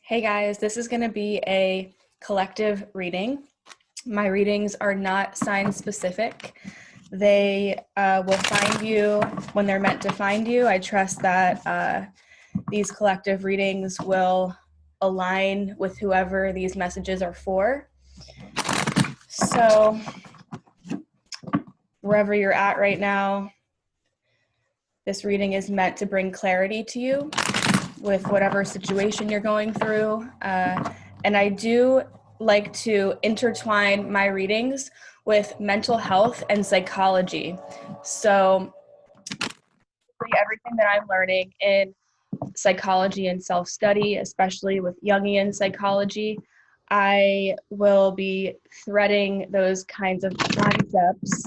Hey guys, this is going to be a collective reading. My readings are not sign specific. They will find you when they're meant to find you. I trust that these collective readings will align with whoever these messages are for. So wherever you're at right now, this reading is meant to bring clarity to you with whatever situation you're going through. And I do like to intertwine my readings with mental health and psychology. So everything that I'm learning in psychology and self-study, especially with Jungian psychology, I will be threading those kinds of concepts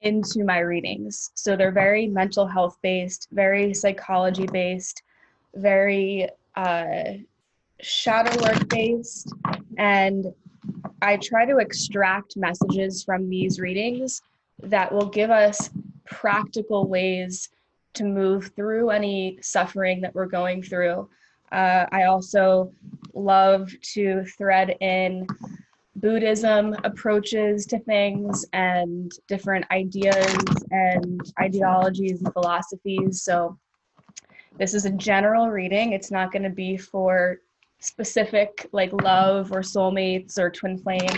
into my readings. So they're very mental health based, very psychology based, very shadow work based, and I try to extract messages from these readings that will give us practical ways to move through any suffering that we're going through. I also love to thread in Buddhism approaches to things and different ideas and ideologies and philosophies. So this is a general reading. It's not going to be for specific like love or soulmates or twin flame.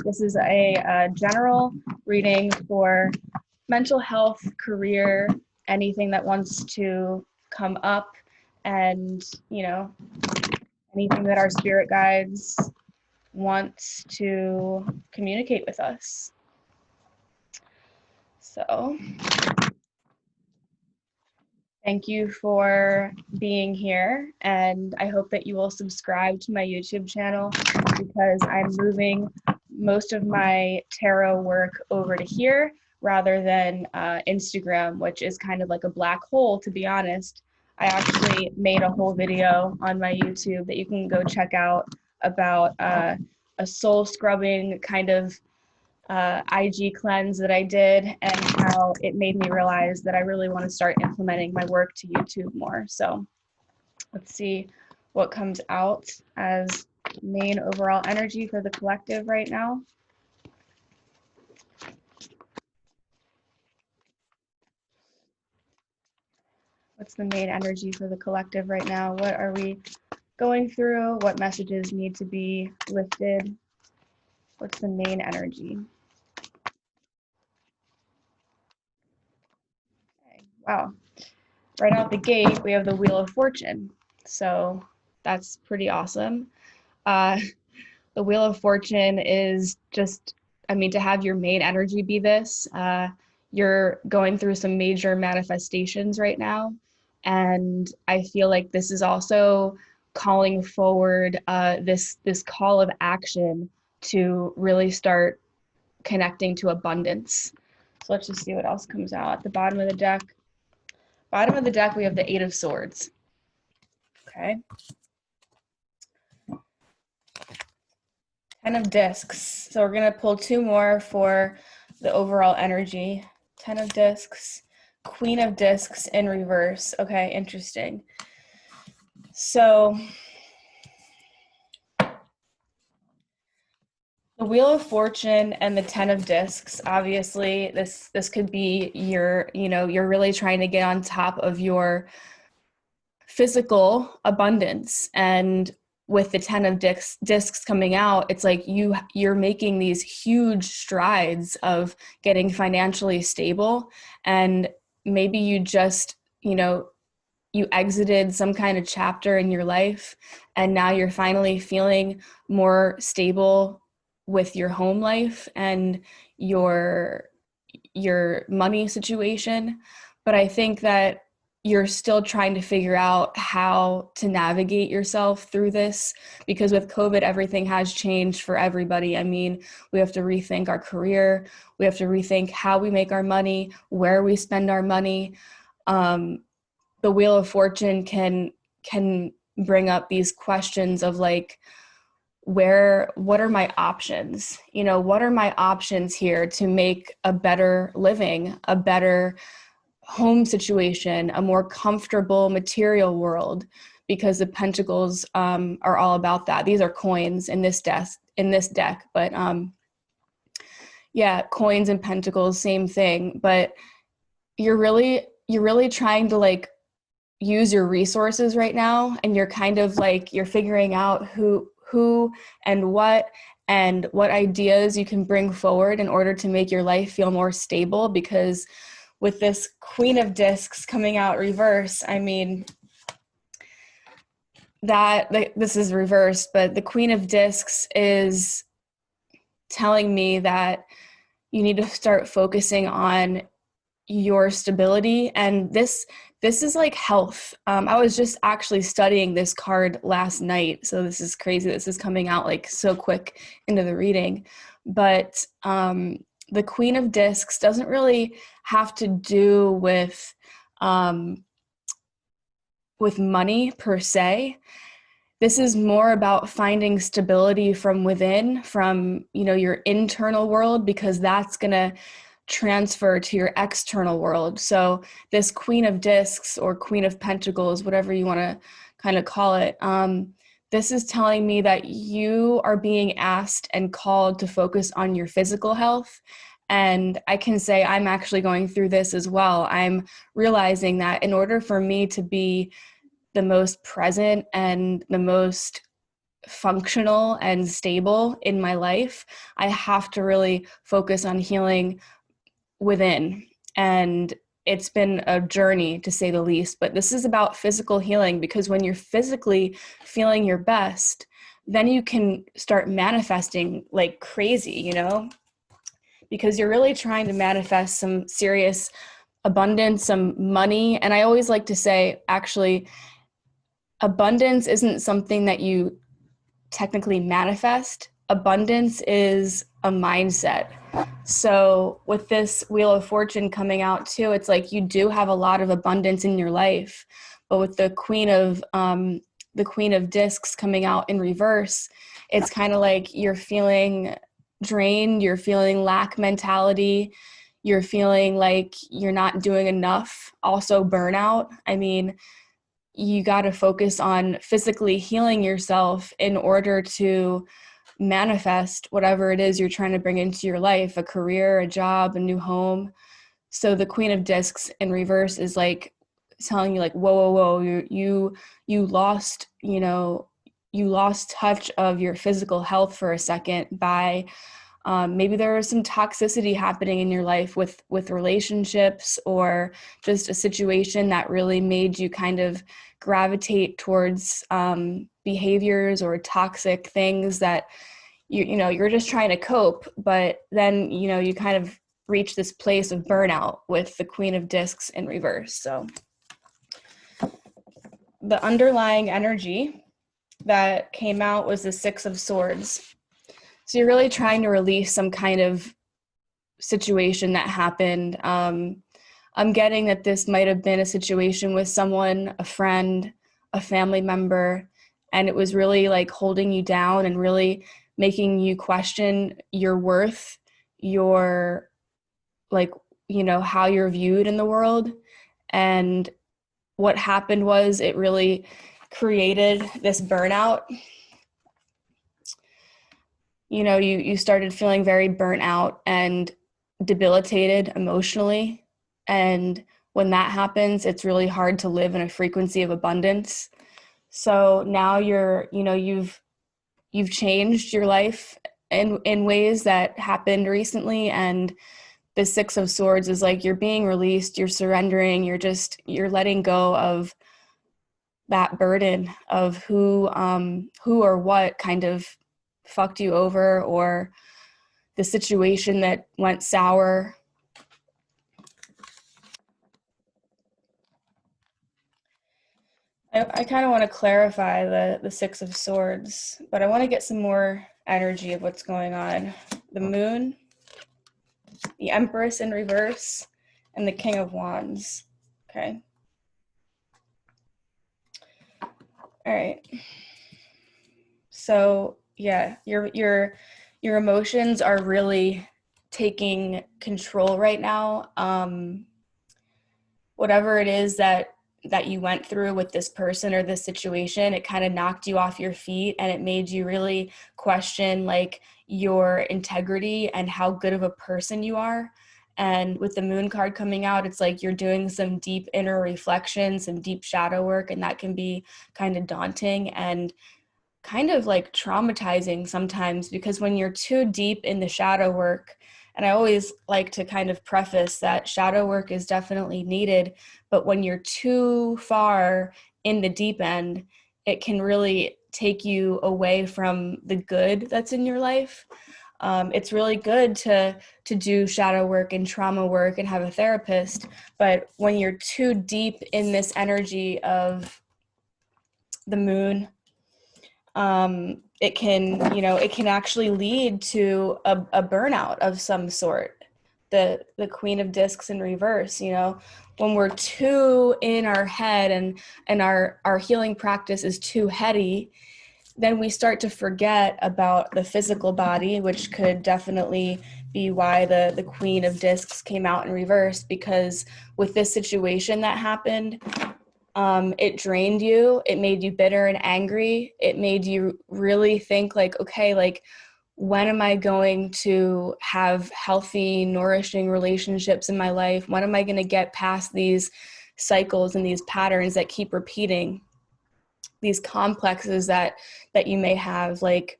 This is a general reading for mental health, career, anything that wants to come up, and anything that our spirit guides want to communicate with us. So thank you for being here, and I hope that you will subscribe to my YouTube channel because I'm moving most of my tarot work over to here rather than Instagram, which is kind of like a black hole, to be honest. I actually made a whole video on my YouTube that you can go check out about a soul scrubbing kind of IG cleanse that I did, and how it made me realize that I really want to start implementing my work to YouTube more. So let's see what comes out as main overall energy for the collective right now. What's the main energy for the collective right now? What are we going through? What messages need to be lifted? What's the main energy? Okay. Wow. Right out the gate, we have the Wheel of Fortune. So that's pretty awesome. The Wheel of Fortune is just, to have your main energy be this, you're going through some major manifestations right now. And I feel like this is also calling forward this call of action to really start connecting to abundance. So let's just see what else comes out at the bottom of the deck. Bottom of the deck, we have the Eight of Swords. Okay. Ten of Discs. So we're going to pull two more for the overall energy. Ten of Discs, Queen of Discs in reverse. Okay, interesting. So the Wheel of Fortune and the Ten of Discs, obviously this could be you're really trying to get on top of your physical abundance, and with the Ten of discs coming out, it's like you're making these huge strides of getting financially stable, and maybe you just you exited some kind of chapter in your life, and now you're finally feeling more stable with your home life and your money situation. But I think that you're still trying to figure out how to navigate yourself through this, because with COVID, everything has changed for everybody. We have to rethink our career. We have to rethink how we make our money, where we spend our money. The Wheel of Fortune can bring up these questions of like, what are my options? What are my options here to make a better living, a better home situation, a more comfortable material world? because the pentacles are all about that. These are coins in this deck, but yeah, coins and pentacles, same thing. But you're really trying to like use your resources right now, and you're kind of like, you're figuring out who and what ideas you can bring forward in order to make your life feel more stable. Because with this Queen of Discs coming out reverse, I mean, this is reversed, but the Queen of Discs is telling me that you need to start focusing on your stability. And this is like health. I was just actually studying this card last night, so this is crazy. This is coming out like so quick into the reading. But the Queen of Discs doesn't really have to do with money per se. This is more about finding stability from within, from, your internal world, because that's going to transfer to your external world. So this Queen of Discs or Queen of Pentacles, whatever you want to kind of call it, this is telling me that you are being asked and called to focus on your physical health. And I can say I'm actually going through this as well. I'm realizing that in order for me to be the most present and the most functional and stable in my life, I have to really focus on healing within. And it's been a journey, to say the least, but this is about physical healing, because when you're physically feeling your best, then you can start manifesting like crazy, because you're really trying to manifest some serious abundance, some money. And I always like to say, actually, abundance isn't something that you technically manifest. Abundance is a mindset. So with this Wheel of Fortune coming out too, it's like you do have a lot of abundance in your life, but with the Queen of Discs coming out in reverse, it's kind of like you're feeling drained, you're feeling lack mentality, you're feeling like you're not doing enough. Also burnout. I mean, you got to focus on physically healing yourself in order to manifest whatever it is you're trying to bring into your life, a career, a job, a new home. So the Queen of Discs in reverse is like telling you like, whoa, you lost, you lost touch of your physical health for a second by maybe there is some toxicity happening in your life with relationships, or just a situation that really made you kind of gravitate towards behaviors or toxic things that you're just trying to cope. But then, you kind of reach this place of burnout with the Queen of Discs in reverse. So the underlying energy that came out was the Six of Swords. So you're really trying to release some kind of situation that happened. I'm getting that this might have been a situation with someone, a friend, a family member, and it was really like holding you down and really making you question your worth, your how you're viewed in the world. And what happened was it really created this burnout. You started feeling very burnt out and debilitated emotionally. And when that happens, it's really hard to live in a frequency of abundance. So now you've changed your life in ways that happened recently. And the Six of Swords is like you're being released, you're surrendering, you're letting go of that burden of who or what kind of fucked you over, or the situation that went sour. I kind of want to clarify the Six of Swords, but I want to get some more energy of what's going on. The Moon, the Empress in reverse, and the King of Wands. Okay. All right. So yeah, your emotions are really taking control right now. Whatever it is that that you went through with this person or this situation, it kind of knocked you off your feet, and it made you really question like your integrity and how good of a person you are. And with the moon card coming out, it's like you're doing some deep inner reflection, some deep shadow work, and that can be kind of daunting and kind of like traumatizing sometimes, because when you're too deep in the shadow work, and I always like to kind of preface that shadow work is definitely needed, but when you're too far in the deep end, it can really take you away from the good that's in your life. It's really good to do shadow work and trauma work and have a therapist, but when you're too deep in this energy of the moon, it can, it can actually lead to a burnout of some sort. The Queen of Discs in reverse, when we're too in our head, and our healing practice is too heady, then we start to forget about the physical body, which could definitely be why the Queen of Discs came out in reverse, because with this situation that happened, it drained you. It made you bitter and angry. It made you really think like, okay, like, when am I going to have healthy, nourishing relationships in my life? When am I going to get past these cycles and these patterns that keep repeating? These complexes that you may have, like,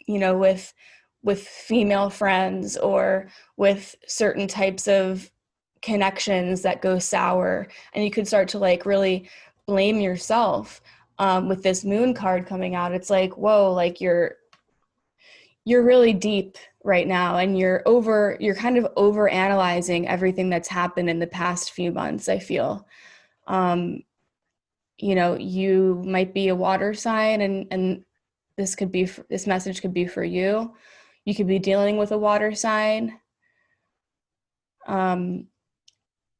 with female friends, or with certain types of connections that go sour, and you could start to like really blame yourself. With this moon card coming out, it's like, whoa, like you're really deep right now, and you're kind of over analyzing everything that's happened in the past few months, I feel. You might be a water sign, and this message could be for you. You could be dealing with a water sign.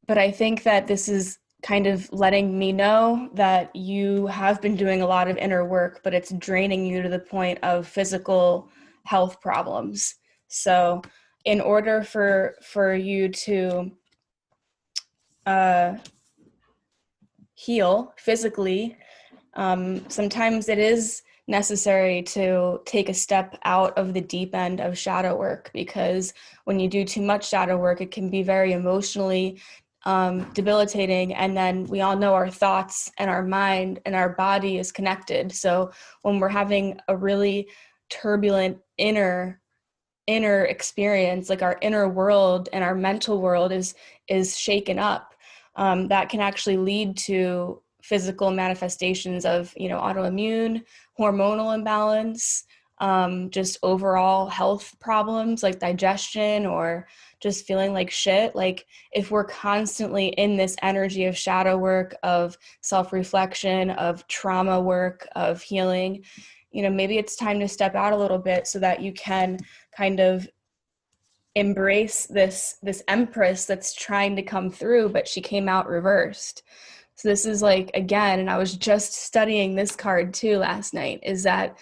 But I think that this is kind of letting me know that you have been doing a lot of inner work, but it's draining you to the point of physical health problems. So in order for you to heal physically, sometimes it is necessary to take a step out of the deep end of shadow work, because when you do too much shadow work, it can be very emotionally debilitating. And then we all know our thoughts and our mind and our body is connected. So when we're having a really turbulent inner experience, like our inner world and our mental world is shaken up, that can actually lead to physical manifestations of, autoimmune, hormonal imbalance, just overall health problems like digestion, or just feeling like shit. Like, if we're constantly in this energy of shadow work, of self-reflection, of trauma work, of healing, maybe it's time to step out a little bit so that you can kind of embrace this empress that's trying to come through, but she came out reversed. So this is like, again, and I was just studying this card too last night, is that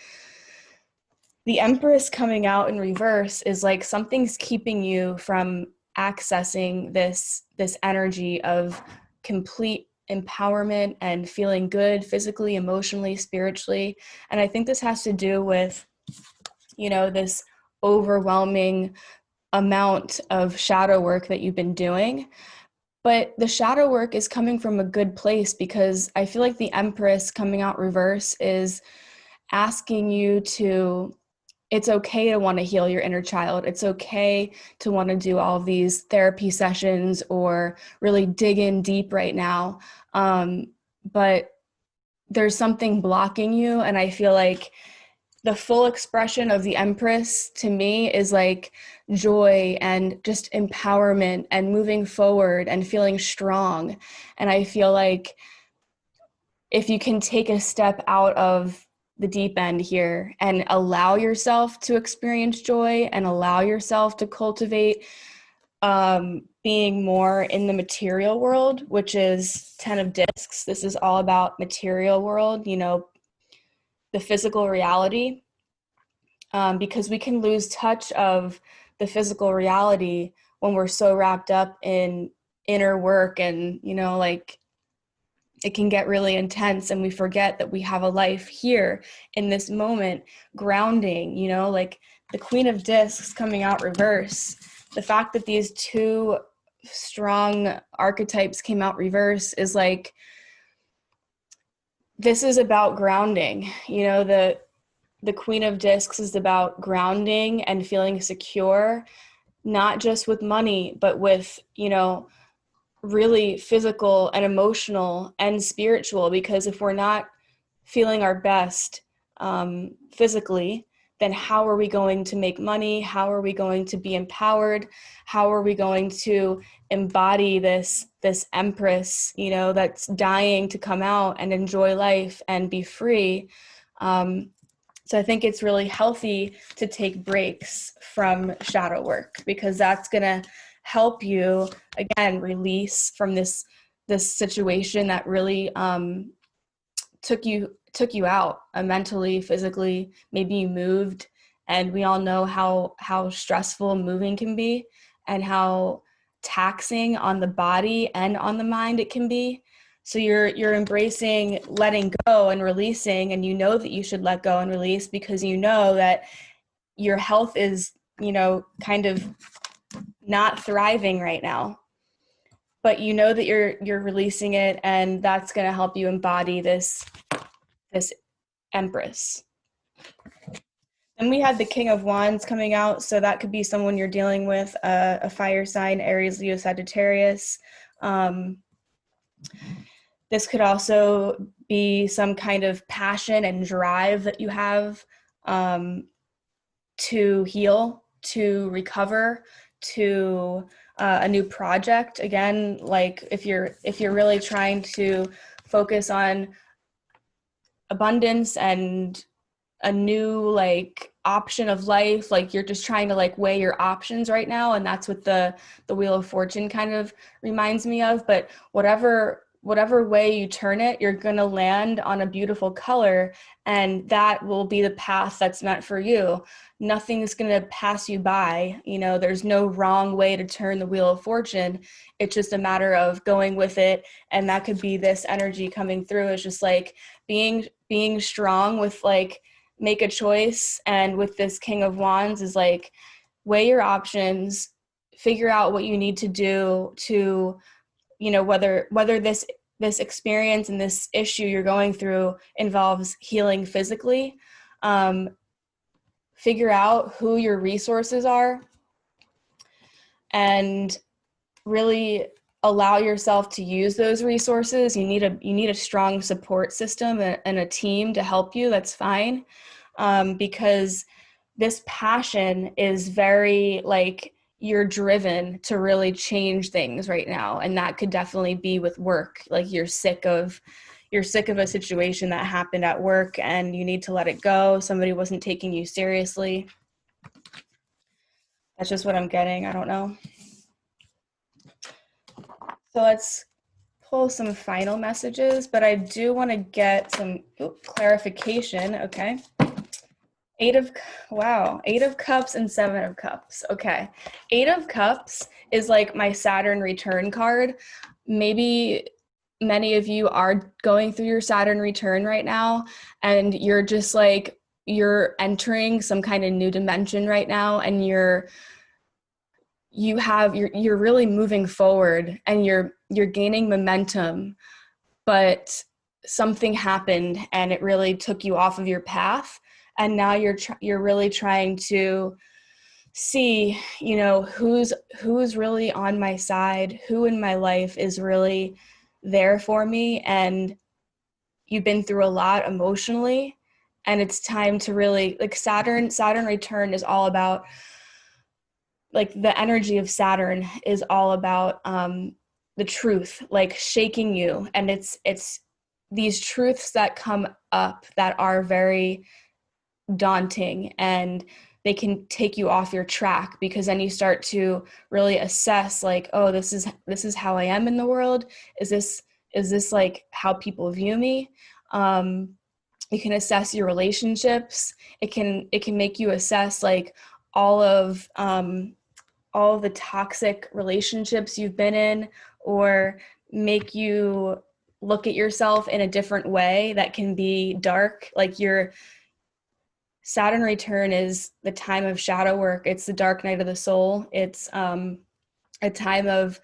the Empress coming out in reverse is like something's keeping you from accessing this energy of complete empowerment and feeling good physically, emotionally, spiritually. And I think this has to do with, this overwhelming amount of shadow work that you've been doing. But the shadow work is coming from a good place, because I feel like the Empress coming out reverse is asking you to, it's okay to want to heal your inner child. It's okay to want to do all of these therapy sessions or really dig in deep right now. But there's something blocking you. And I feel like the full expression of the Empress to me is like joy and just empowerment and moving forward and feeling strong. And I feel like if you can take a step out of the deep end here and allow yourself to experience joy and allow yourself to cultivate being more in the material world, which is 10 of Discs. This is all about material world, the physical reality, because we can lose touch of the physical reality when we're so wrapped up in inner work and, like it can get really intense, and we forget that we have a life here in this moment, grounding, you know, like the Queen of Discs coming out reverse. The fact that these two strong archetypes came out reverse is like, this is about grounding. You know, the Queen of Discs is about grounding and feeling secure, not just with money, but with, you know, really physical and emotional and spiritual. Because if we're not feeling our best physically, then how are we going to make money? How are we going to be empowered? How are we going to embody this empress, you know, that's dying to come out and enjoy life and be free? So I think it's really healthy to take breaks from shadow work, because that's going to help you, again, release from this situation that really took you out mentally, physically. Maybe you moved, and we all know how stressful moving can be, and how taxing on the body and on the mind it can be. So you're embracing letting go and releasing, and you know that you should let go and release, because you know that your health is, you know, kind of not thriving right now. But you know that you're releasing it, and that's going to help you embody this empress. Then we had the King of Wands coming out, so that could be someone you're dealing with, a fire sign, Aries, Leo, Sagittarius. This could also be some kind of passion and drive that you have to heal, to recover, to a new project. Again, like if you're really trying to focus on abundance and a new like option of life, like you're just trying to like weigh your options right now, and that's what the Wheel of Fortune kind of reminds me of. But whatever way you turn it, you're going to land on a beautiful color, and that will be the path that's meant for you. Nothing's going to pass you by. You know, there's no wrong way to turn the Wheel of Fortune. It's just a matter of going with it. And that could be this energy coming through. It's just like being strong with like, make a choice. And with this King of Wands is like, weigh your options, figure out what you need to do to, you know, whether this experience and this issue you're going through involves healing physically. Figure out who your resources are, and really allow yourself to use those resources. You need a strong support system and a team to help you. That's fine, because this passion is very like, you're driven to really change things right now. And that could definitely be with work. Like you're sick of a situation that happened at work and you need to let it go. Somebody wasn't taking you seriously. That's just what I'm getting. I don't know. So let's pull some final messages, but I do want to get some clarification. Okay. Eight of Cups and Seven of Cups. Okay. Eight of Cups is like my Saturn return card. Maybe many of you are going through your Saturn return right now, and you're just like, you're entering some kind of new dimension right now, and you're really moving forward, and you're gaining momentum, but something happened and it really took you off of your path. And now you're really trying to see, you know, who's really on my side, who in my life is really there for me. And you've been through a lot emotionally, and it's time to really, like, Saturn return is all about, like, the energy of Saturn is all about the truth, like shaking you. And it's these truths that come up that are very daunting, and they can take you off your track, because then you start to really assess, like, oh, this is how I am in the world. Is this like how people view me? You can assess your relationships. It can make you assess like all of the toxic relationships you've been in, or make you look at yourself in a different way that can be dark. Like your Saturn return is the time of shadow work. It's the dark night of the soul. It's a time of,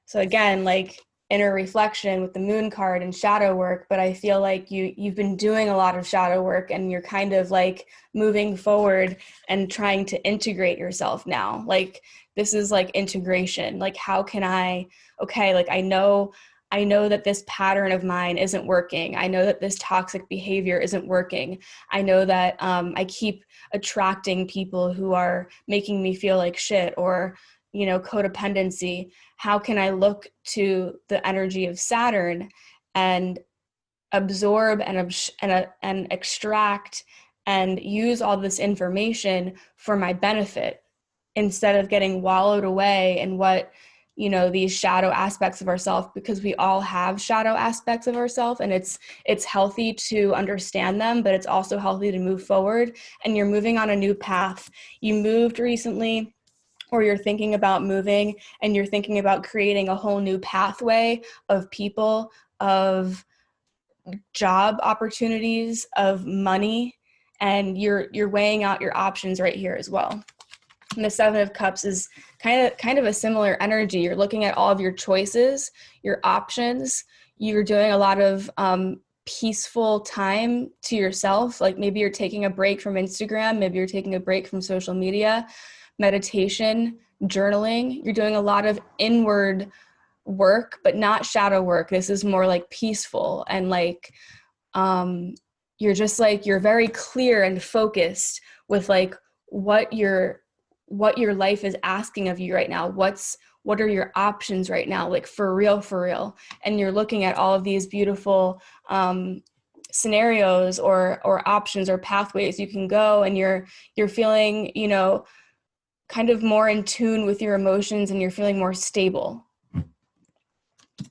so again, like inner reflection with the moon card and shadow work. But I feel like you've been doing a lot of shadow work, and you're kind of like moving forward and trying to integrate yourself now. Like this is like integration. Like how can okay, like I know that this pattern of mine isn't working. I know that this toxic behavior isn't working. I know that I keep attracting people who are making me feel like shit, or codependency. How can I look to the energy of Saturn and absorb and extract and use all this information for my benefit, instead of getting wallowed away in what these shadow aspects of ourselves, because we all have shadow aspects of ourselves, and it's healthy to understand them, but it's also healthy to move forward. And you're moving on a new path. You moved recently, or you're thinking about moving, and you're thinking about creating a whole new pathway of people, of job opportunities, of money, and you're weighing out your options right here as well. And the Seven of Cups is kind of a similar energy. You're looking at all of your choices, your options. You're doing a lot of peaceful time to yourself. Like maybe you're taking a break from Instagram, maybe you're taking a break from social media, meditation, journaling. You're doing a lot of inward work, but not shadow work. This is more like peaceful, and like you're just like, you're very clear and focused with like what your life is asking of you right now. What are your options right now, like for real. And you're looking at all of these beautiful scenarios or options or pathways you can go, and you're feeling kind of more in tune with your emotions, and you're feeling more stable,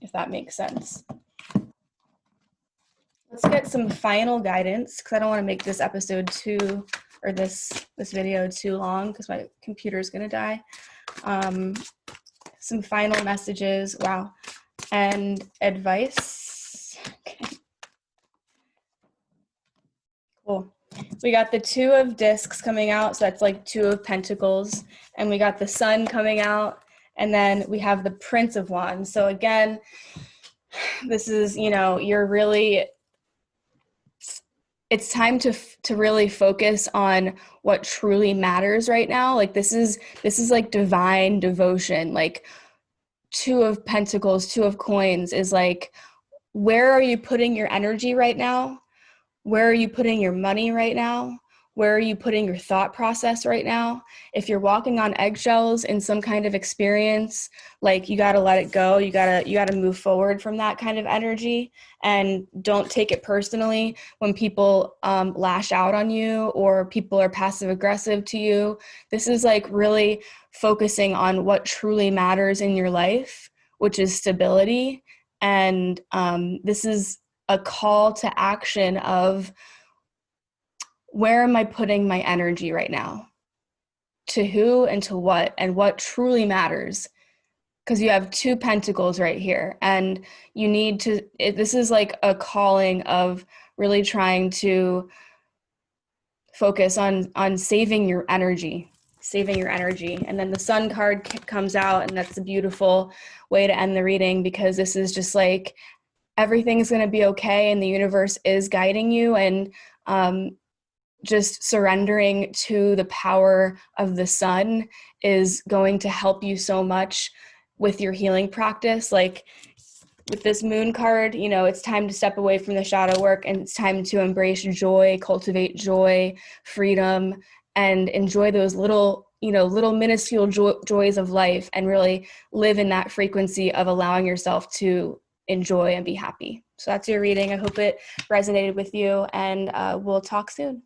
if that makes sense. Let's get some final guidance, because I don't want to make this episode or this video too long, because my computer is going to die. Some final messages, wow, and advice. Okay. Cool. We got the Two of Discs coming out, so that's like Two of Pentacles, and we got the Sun coming out, and then we have the Prince of Wands. So again, this is, you're really, it's time to really focus on what truly matters right now. Like this is like divine devotion. Like Two of Pentacles, Two of Coins is like, where are you putting your energy right now? Where are you putting your money right now? Where are you putting your thought process right now? If you're walking on eggshells in some kind of experience, like you got to let it go. You got to move forward from that kind of energy, and don't take it personally when people lash out on you, or people are passive aggressive to you. This is like really focusing on what truly matters in your life, which is stability. And this is a call to action of, where am I putting my energy right now? To who and to what, and what truly matters? Because you have Two Pentacles right here, and you need to, this is like a calling of really trying to focus on saving your energy. And then the Sun card comes out, and that's a beautiful way to end the reading, because this is just like, everything's going to be okay, and the universe is guiding you, and just surrendering to the power of the sun is going to help you so much with your healing practice. Like with this Moon card, it's time to step away from the shadow work, and it's time to embrace joy, cultivate joy, freedom, and enjoy those little minuscule joys of life, and really live in that frequency of allowing yourself to enjoy and be happy. So that's your reading. I hope it resonated with you, and we'll talk soon.